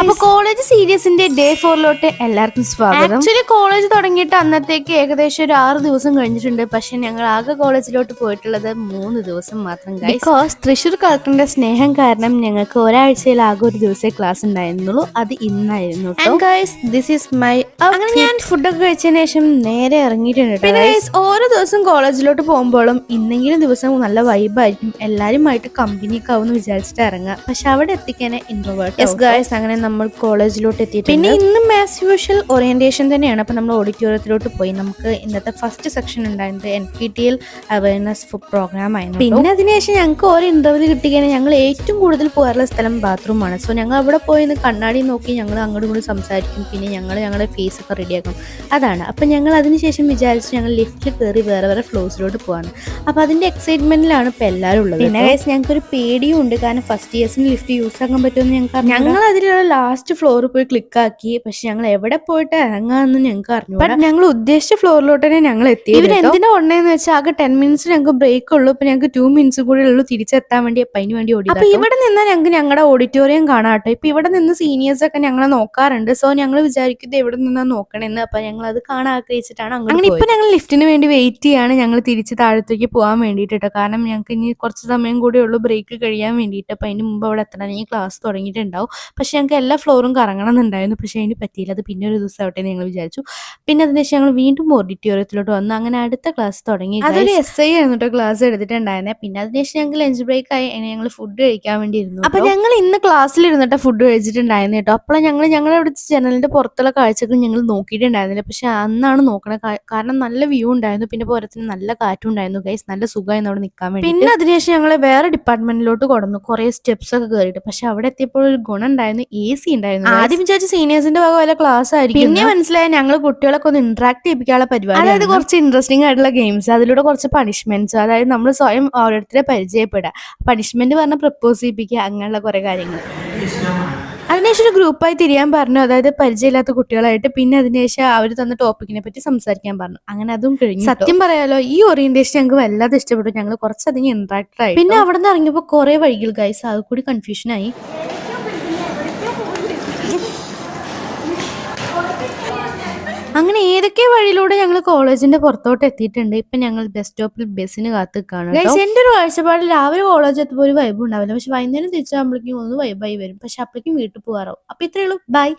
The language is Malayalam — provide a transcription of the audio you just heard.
അപ്പൊ കോളേജ് സീരീസിന്റെ ഡേ 4 എല്ലാവർക്കും സ്വാഗതം. ആക്ച്വലി കോളേജ് തുടങ്ങിയിട്ട് അന്നത്തേക്ക് ഏകദേശം ഒരു 6 ദിവസം കഴിഞ്ഞിട്ടുണ്ട്. പക്ഷെ ഞങ്ങൾ ആകെ കോളേജിലോട്ട് പോയിട്ടുള്ളത് 3 ദിവസം മാത്രം. ബിക്കോസ് തൃശ്ശൂർ കളക്ടറിന്റെ സ്നേഹം കാരണം ഞങ്ങൾക്ക് ഒരാഴ്ചയിൽ ആകെ ഒരു ദിവസമേ ക്ലാസ് ഉണ്ടായിരുന്നുള്ളൂ. അത് ഇന്നായിരുന്നു. അങ്ങനെ ഞാൻ ഫുഡൊക്കെ കഴിച്ചതിന് ശേഷം നേരെ ഇറങ്ങിയിട്ടുണ്ട്. പിന്നെ ഓരോ ദിവസം കോളേജിലോട്ട് പോകുമ്പോഴും ഇന്നെങ്കിലും ദിവസം നല്ല വൈബായിരിക്കും, എല്ലാവരുമായിട്ട് കമ്പനിയൊക്കെ ആവും വിചാരിച്ചിട്ട് ഇറങ്ങുക. പക്ഷെ അവിടെ എത്തിക്കാൻ അങ്ങനെ നമ്മൾ കോളേജിലോട്ട് എത്തിയിട്ട് പിന്നെ ഇന്നും ആസ് യൂഷ്വൽ ഓറിയന്റേഷൻ തന്നെയാണ്. അപ്പൊ നമ്മൾ ഓഡിറ്റോറിയത്തിലോട്ട് പോയി. നമുക്ക് ഇന്നത്തെ ഫസ്റ്റ് സെക്ഷൻ ഉണ്ടായിരുന്നത് NPTEL അവയർനെസ് പ്രോഗ്രാം ആയിരുന്നു. പിന്നെ അതിനുശേഷം ഞങ്ങൾക്ക് ഓരോ ഇന്റർവ്യൂ കിട്ടിക്കഴിഞ്ഞാൽ ഞങ്ങൾ ഏറ്റവും കൂടുതൽ പോകാറുള്ള സ്ഥലം ബാത്റൂമാണ്. സോ ഞങ്ങൾ അവിടെ പോയി കണ്ണാടി നോക്കി ഞങ്ങൾ അങ്ങോട്ടും ഇങ്ങോട്ടും സംസാരിക്കും. പിന്നെ ഞങ്ങളുടെ ഫേസ് ഒക്കെ റെഡിയാക്കും. അതാണ്. അപ്പം ഞങ്ങൾ അതിനുശേഷം വിചാരിച്ചു ഞങ്ങൾ ലിഫ്റ്റിൽ കയറി വേറെ വേറെ ഫ്ലോസിലോട്ട് പോകാണ്. അപ്പം അതിന്റെ എക്സൈറ്റ്മെന്റിലാണ് ഇപ്പം എല്ലാവരും ഉള്ളത്. പിന്നെ ഞങ്ങൾക്കൊരു പേടിയും ഉണ്ട്, കാരണം ഫസ്റ്റ് ഇയേഴ്സിന് ലിഫ്റ്റ് യൂസ് ആക്കാൻ പറ്റുമെന്ന് ഞങ്ങൾ അതിലുള്ള ലാസ്റ്റ് ഫ്ലോറിൽ പോയി ക്ലിക്ക് ആക്കി. പക്ഷെ ഞങ്ങൾ എവിടെ പോയിട്ട് ഇറങ്ങാമെന്ന് ഞങ്ങൾക്ക് അറിഞ്ഞു. ബട്ട് ഞങ്ങൾ ഉദ്ദേശിച്ച ഫ്ലോറിലോട്ട് തന്നെ ഞങ്ങൾ എത്തി. ഇവർ എന്തിനാ ഉണ്ടെന്ന് വെച്ചാൽ ആകെ 10 മിനിറ്റ്സ് ഞങ്ങൾക്ക് ബ്രേക്ക് ഉള്ളൂ. ഇപ്പൊ ഞങ്ങൾക്ക് 2 മിനിറ്റ്സ് കൂടി ഉള്ളൂ തിരിച്ചെത്താൻ വേണ്ടി. അപ്പം അതിന് വേണ്ടി ഓടി. അപ്പൊ ഇവിടെ നിന്ന് ഞങ്ങൾക്ക് ഞങ്ങളുടെ ഓഡിറ്റോറിയം കാണാട്ടോ. ഇപ്പൊ ഇവിടെ നിന്ന് സീനിയേഴ്സ് ഒക്കെ ഞങ്ങളെ നോക്കാറുണ്ട്. സോ ഞങ്ങൾ വിചാരിക്കുന്നത് എവിടെ നിന്നാ നോക്കണെന്ന്. അപ്പൊ ഞങ്ങൾ അത് കാണാൻ ആഗ്രഹിച്ചിട്ടാണ് അങ്ങനെ. ഇപ്പൊ ഞങ്ങൾ ലിഫ്റ്റിന് വേണ്ടി വെയിറ്റ് ചെയ്യാണ്, ഞങ്ങൾ തിരിച്ച് താഴത്തേക്ക് പോകാൻ വേണ്ടിയിട്ട്. കാരണം ഞങ്ങൾക്ക് ഇനി കുറച്ച് സമയം കൂടെ ഉള്ളൂ ബ്രേക്ക് കഴിയാൻ വേണ്ടിയിട്ട്. അപ്പൊ അതിന് മുമ്പ് അവിടെ എത്തണം. ഈ ക്ലാസ് തുടങ്ങിയിട്ടുണ്ടാവും. പക്ഷെ ഞങ്ങൾക്ക് എല്ലാ ഫ്ലോറും കറങ്ങണം എന്നുണ്ടായിരുന്നു. പക്ഷെ അതിന് പറ്റിയില്ല. അത് പിന്നെ ഒരു ദിവസം ആവട്ടെ എന്ന് ഞങ്ങൾ വിചാരിച്ചു. പിന്നെ അതിന് ശേഷം ഞങ്ങൾ വീണ്ടും ഓഡിറ്റോറിയത്തിലോട്ട് വന്നു. അങ്ങനെ അടുത്ത ക്ലാസ് തുടങ്ങി. അതൊരു SI ആയിരുന്നു ക്ലാസ് എടുത്തിട്ടുണ്ടായിരുന്നത്. പിന്നെ അതിനുശേഷം ഞങ്ങൾക്ക് ലഞ്ച് ബ്രേക്ക് ആയി. ഞങ്ങൾ ഫുഡ് കഴിക്കാൻ വേണ്ടി ഇരുന്നു. അപ്പൊ ഞങ്ങൾ ഇന്ന് ക്ലാസ്സിൽ ഇരുന്നിട്ട് ഫുഡ് കഴിച്ചിട്ടുണ്ടായിരുന്നു കേട്ടോ. അപ്പോൾ ഞങ്ങളുടെ അവിടെ ജനലിന്റെ പുറത്തുള്ള കാഴ്ചകൾ ഞങ്ങൾ നോക്കിയിട്ടുണ്ടായിരുന്നില്ല. പക്ഷെ അന്നാണ് നോക്കണത്, കാരണം നല്ല വ്യൂ ഉണ്ടായിരുന്നു. പിന്നെ പോരത്തിന് നല്ല കാറ്റും ഉണ്ടായിരുന്നു ഗൈസ്. നല്ല സുഖമായിരുന്നു അവിടെ നിൽക്കാൻ വേണ്ടി. പിന്നെ അതിനുശേഷം ഞങ്ങൾ വേറെ ഡിപ്പാർട്ട്മെന്റിലോട്ട് കൊടുന്നു, കുറെ സ്റ്റെപ്സ് ഒക്കെ കയറിയിട്ട്. പക്ഷെ അവിടെ എത്തിയപ്പോൾ ഒരു ഗുണം ഉണ്ടായിരുന്നു, AC ഉണ്ടായിരുന്നു. ആദ്യം വിചാരിച്ച സീനിയേഴ്സിന്റെ ഭാഗം വല്ല ക്ലാസ് ആയിരിക്കും. പിന്നെ മനസ്സിലായി ഞങ്ങൾ കുട്ടികളൊക്കെ ഒന്ന് ഇന്ററാക്ട് ചെയ്യിപ്പിക്കാനുള്ള പരിപാടി. അതായത് കുറച്ച് ഇൻട്രസ്റ്റിംഗ് ആയിട്ടുള്ള ഗെയിംസ്, അതിലൂടെ കുറച്ച് പണിഷ്മെന്റ്സ്. അതായത് നമ്മൾ സ്വയം ഓരോരുത്തരെ പരിചയപ്പെടുക. പണിഷ്മെന്റ് പറഞ്ഞാൽ പ്രപ്പോസ് ചെയ്യിപ്പിക്കുക, അങ്ങനെയുള്ള കുറെ കാര്യങ്ങൾ. അതിനുശേഷം ഒരു ഗ്രൂപ്പായി തിരിയാൻ പറഞ്ഞു, അതായത് പരിചയമില്ലാത്ത കുട്ടികളായിട്ട്. പിന്നെ അതിനുശേഷം അവർ തന്ന ടോപ്പിക്കിനെ പറ്റി സംസാരിക്കാൻ പറഞ്ഞു. അങ്ങനെ അതും കഴിഞ്ഞു. സത്യം പറയാലോ, ഈ ഓറിയന്റേഷൻ ഞങ്ങൾക്ക് വല്ലാതെ ഇഷ്ടപ്പെട്ടു. ഞങ്ങൾ കുറച്ചധികം ഇന്ററാക്ട് ആയി. പിന്നെ അവിടെ നിന്ന് ഇറങ്ങിയപ്പോൾ കുറെ വഴികൾ ഗൈസ്, അത് കൂടി കൺഫ്യൂഷനായി. അങ്ങനെ ഏതൊക്കെ വഴിയിലൂടെ ഞങ്ങൾ കോളേജിന്റെ പുറത്തോട്ട് എത്തിയിട്ടുണ്ട്. ഇപ്പൊ ഞങ്ങൾ ബസ് സ്റ്റോപ്പിൽ ബസ്സിന് കാത്ത് നിൽക്കുകയാണ്. എന്റെ ഒരു കാഴ്ചപ്പാടിൽ രാവിലെ കോളേജ് എത്തുമ്പോൾ ഒരു വൈബ് ഉണ്ടാവില്ല. പക്ഷെ വൈകുന്നേരം തിരിച്ചാകുമ്പോഴേക്കും ഒന്ന് വൈബായി വരും. പക്ഷെ അപ്പോഴേക്കും വീട്ടിൽ പോകാറാവും. അപ്പൊ ഇത്രയേ ഉള്ളൂ. ബൈ.